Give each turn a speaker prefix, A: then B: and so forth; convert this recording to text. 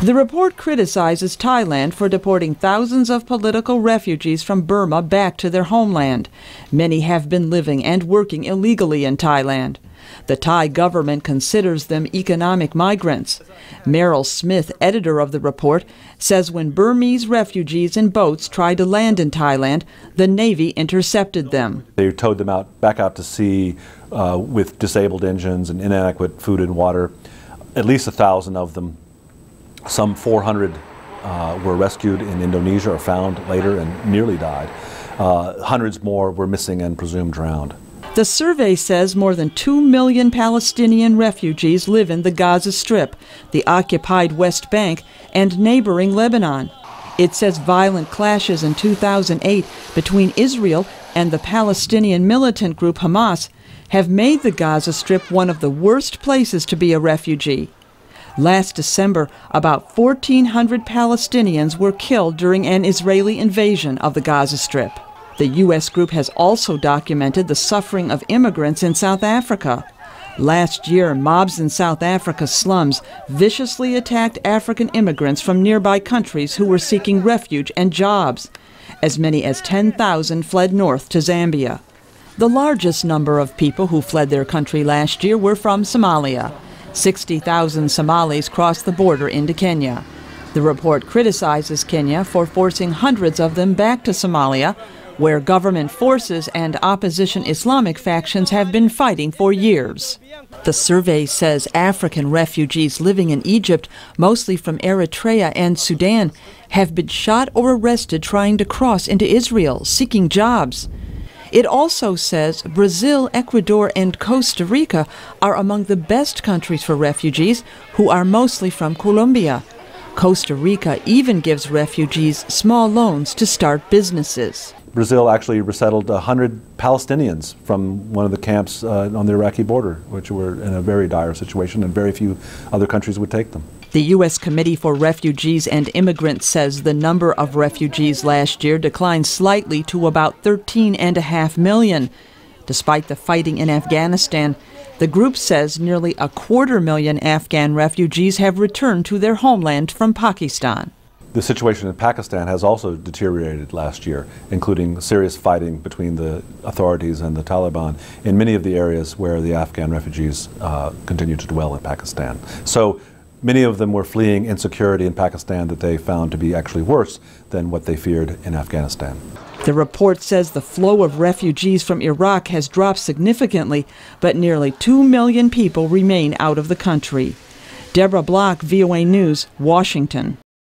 A: The report criticizes Thailand for deporting thousands of political refugees from Burma back to their homeland. Many have been living and working illegally in Thailand. The Thai government considers them economic migrants. Meryl Smith, editor of the report, says when Burmese refugees in boats tried to land in Thailand, the Navy intercepted them.
B: They towed them back out to sea with disabled engines and inadequate food and water. At least 1,000 of them. Some 400 were rescued in Indonesia or found later and nearly died. Hundreds more were missing and presumed drowned.
A: The survey says more than 2 million Palestinian refugees live in the Gaza Strip, the occupied West Bank, and neighboring Lebanon. It says violent clashes in 2008 between Israel and the Palestinian militant group Hamas have made the Gaza Strip one of the worst places to be a refugee. Last December, about 1,400 Palestinians were killed during an Israeli invasion of the Gaza Strip. The U.S. group has also documented the suffering of immigrants in South Africa. Last year, mobs in South Africa's slums viciously attacked African immigrants from nearby countries who were seeking refuge and jobs. As many as 10,000 fled north to Zambia. The largest number of people who fled their country last year were from Somalia. 60,000 Somalis crossed the border into Kenya. The report criticizes Kenya for forcing hundreds of them back to Somalia, where government forces and opposition Islamic factions have been fighting for years. The survey says African refugees living in Egypt, mostly from Eritrea and Sudan, have been shot or arrested trying to cross into Israel, seeking jobs. It also says Brazil, Ecuador, and Costa Rica are among the best countries for refugees, who are mostly from Colombia. Costa Rica even gives refugees small loans to start businesses.
B: Brazil actually resettled 100 Palestinians from one of the camps on the Iraqi border, which were in a very dire situation, and very few other countries would take them.
A: The U.S. Committee for Refugees and Immigrants says the number of refugees last year declined slightly to about 13.5 million. Despite the fighting in Afghanistan, the group says nearly 250,000 Afghan refugees have returned to their homeland from Pakistan.
B: The situation in Pakistan has also deteriorated last year, including serious fighting between the authorities and the Taliban in many of the areas where the Afghan refugees continue to dwell in Pakistan. So many of them were fleeing insecurity in Pakistan that they found to be actually worse than what they feared in Afghanistan.
A: The report says the flow of refugees from Iraq has dropped significantly, but nearly 2 million people remain out of the country. Deborah, VOA News, Washington.